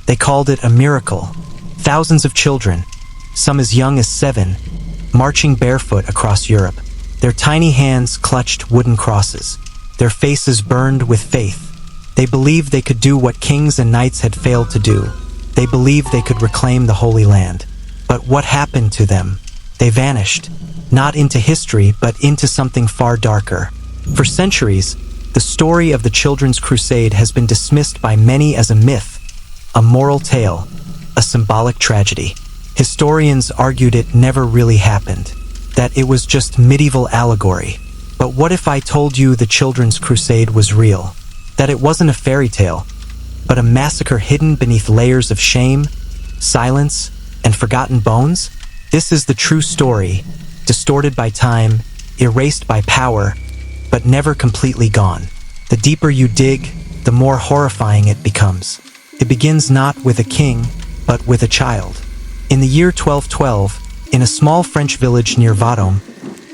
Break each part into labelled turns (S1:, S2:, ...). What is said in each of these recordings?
S1: They called it a miracle. Thousands of children, some as young as 7, marching barefoot across Europe. Their tiny hands clutched wooden crosses, their faces burned with faith. They believed they could do what kings and knights had failed to do. They believed they could reclaim the Holy Land. But what happened to them? They vanished, not into history, but into something far darker. For centuries, the story of the Children's Crusade has been dismissed by many as a myth, a moral tale, a symbolic tragedy. Historians argued it never really happened, that it was just medieval allegory. But what if I told you the Children's Crusade was real? That it wasn't a fairy tale, but a massacre hidden beneath layers of shame, silence, and forgotten bones? This is the true story, distorted by time, erased by power, but never completely gone. The deeper you dig, the more horrifying it becomes. It begins not with a king, but with a child. In the year 1212, in a small French village near Vendôme,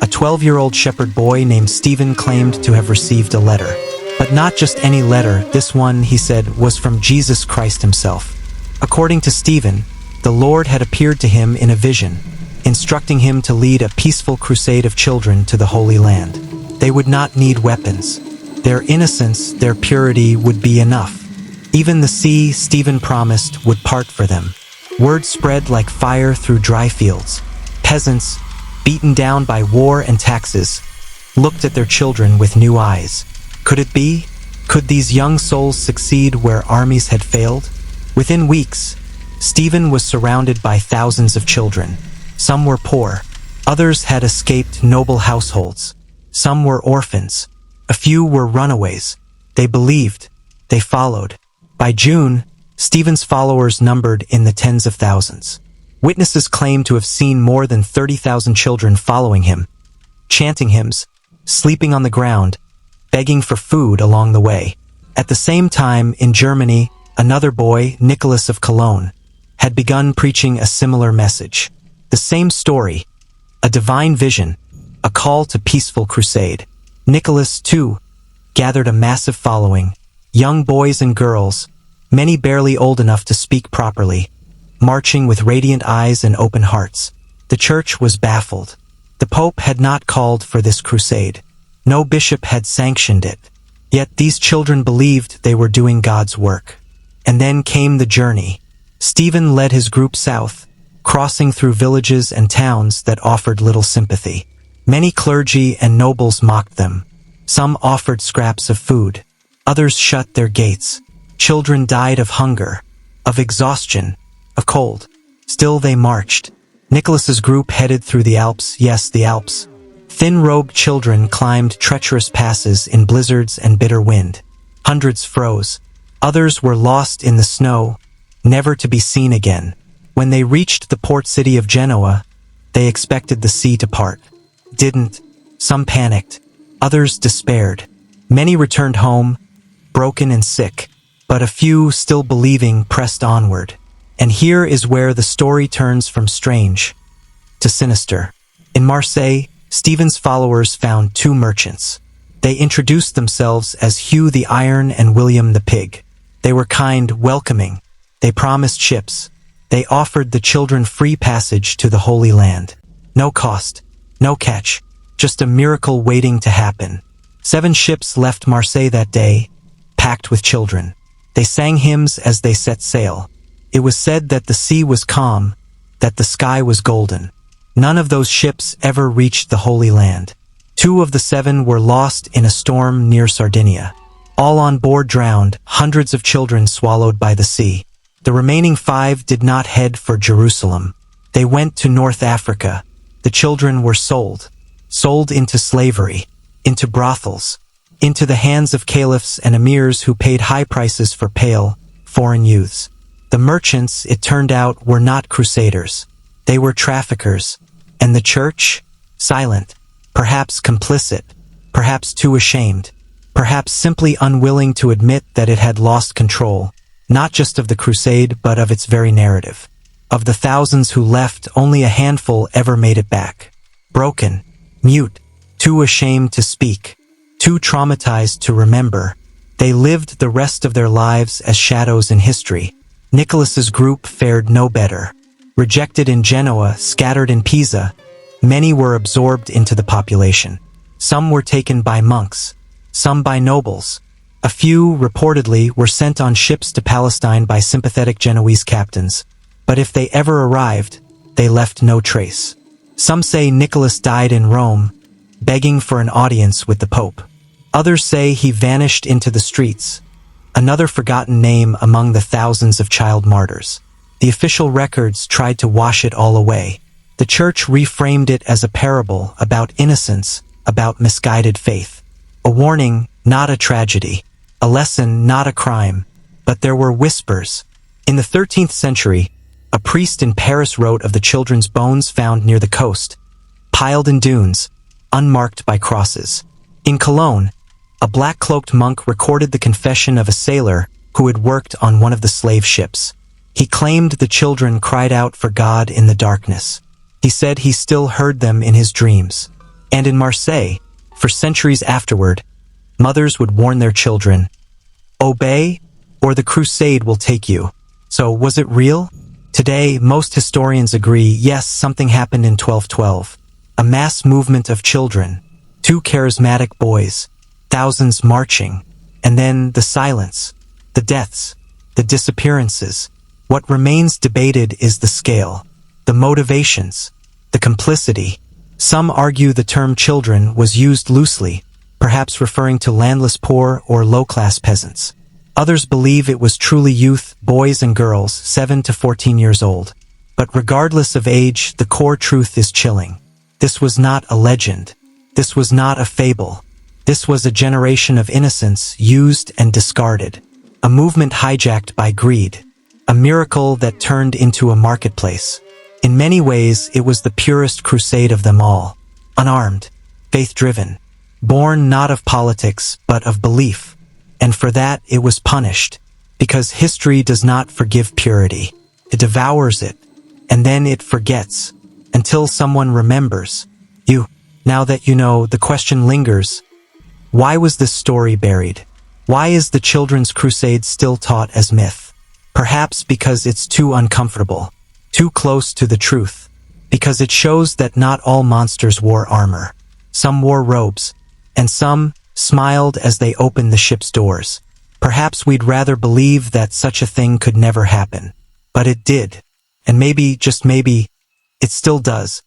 S1: a 12-year-old shepherd boy named Stephen claimed to have received a letter. But not just any letter, this one, he said, was from Jesus Christ himself. According to Stephen, the Lord had appeared to him in a vision, instructing him to lead a peaceful crusade of children to the Holy Land. They would not need weapons. Their innocence, their purity would be enough. Even the sea, Stephen promised, would part for them. Word spread like fire through dry fields. Peasants, beaten down by war and taxes, looked at their children with new eyes. Could it be? Could these young souls succeed where armies had failed? Within weeks, Stephen was surrounded by thousands of children. Some were poor. Others had escaped noble households. Some were orphans. A few were runaways. They believed. They followed. By June, Stephen's followers numbered in the tens of thousands. Witnesses claimed to have seen more than 30,000 children following him, chanting hymns, sleeping on the ground, begging for food along the way. At the same time, in Germany, another boy, Nicholas of Cologne, had begun preaching a similar message. The same story, a divine vision, a call to peaceful crusade. Nicholas, too, gathered a massive following, young boys and girls, many barely old enough to speak properly, marching with radiant eyes and open hearts. The church was baffled. The Pope had not called for this crusade. No bishop had sanctioned it. Yet these children believed they were doing God's work. And then came the journey. Stephen led his group south, crossing through villages and towns that offered little sympathy. Many clergy and nobles mocked them. Some offered scraps of food. Others shut their gates. Children died of hunger, of exhaustion, of cold. Still they marched. Nicholas's group headed through the Alps, yes, the Alps. Thin-robed children climbed treacherous passes in blizzards and bitter wind. Hundreds froze. Others were lost in the snow, never to be seen again. When they reached the port city of Genoa, they expected the sea to part. Didn't. Some panicked. Others despaired. Many returned home, broken and sick. But a few, still believing, pressed onward. And here is where the story turns from strange to sinister. In Marseille, Stephen's followers found 2 merchants. They introduced themselves as Hugh the Iron and William the Pig. They were kind, welcoming. They promised ships. They offered the children free passage to the Holy Land. No cost, no catch, just a miracle waiting to happen. 7 ships left Marseille that day, packed with children. They sang hymns as they set sail. It was said that the sea was calm, that the sky was golden. None of those ships ever reached the Holy Land. 2 of the 7 were lost in a storm near Sardinia. All on board drowned, hundreds of children swallowed by the sea. The remaining 5 did not head for Jerusalem. They went to North Africa. The children were sold into slavery, into brothels, into the hands of caliphs and emirs who paid high prices for pale, foreign youths. The merchants, it turned out, were not crusaders. They were traffickers. And the church? Silent, perhaps complicit, perhaps too ashamed, perhaps simply unwilling to admit that it had lost control, not just of the crusade, but of its very narrative. Of the thousands who left, only a handful ever made it back. Broken, mute, too ashamed to speak, too traumatized to remember, they lived the rest of their lives as shadows in history, Nicholas's group fared no better. Rejected in Genoa, scattered in Pisa, many were absorbed into the population. Some were taken by monks, some by nobles. A few, reportedly, were sent on ships to Palestine by sympathetic Genoese captains. But if they ever arrived, they left no trace. Some say Nicholas died in Rome, begging for an audience with the Pope. Others say he vanished into the streets, another forgotten name among the thousands of child martyrs. The official records tried to wash it all away. The Church reframed it as a parable about innocence, about misguided faith. A warning, not a tragedy. A lesson, not a crime. But there were whispers. In the 13th century, a priest in Paris wrote of the children's bones found near the coast, piled in dunes, unmarked by crosses. In Cologne, a black-cloaked monk recorded the confession of a sailor who had worked on one of the slave ships. He claimed the children cried out for God in the darkness. He said he still heard them in his dreams. And in Marseille, for centuries afterward, mothers would warn their children, "Obey, or the crusade will take you." So, was it real? Today, most historians agree, yes, something happened in 1212. A mass movement of children, 2 charismatic boys, thousands marching, and then the silence, the deaths, the disappearances. What remains debated is the scale, the motivations, the complicity. Some argue the term children was used loosely, perhaps referring to landless poor or low-class peasants. Others believe it was truly youth, boys and girls, 7 to 14 years old. But regardless of age, the core truth is chilling. This was not a legend. This was not a fable. This was a generation of innocence used and discarded. A movement hijacked by greed. A miracle that turned into a marketplace. In many ways, it was the purest crusade of them all. Unarmed, faith-driven, born not of politics, but of belief. And for that, it was punished, because history does not forgive purity. It devours it, and then it forgets, until someone remembers. You. Now that you know, the question lingers. Why was this story buried? Why is the Children's Crusade still taught as myth? Perhaps because it's too uncomfortable, too close to the truth, because it shows that not all monsters wore armor. Some wore robes, and some smiled as they opened the ship's doors. Perhaps we'd rather believe that such a thing could never happen. But it did. And maybe, just maybe, it still does.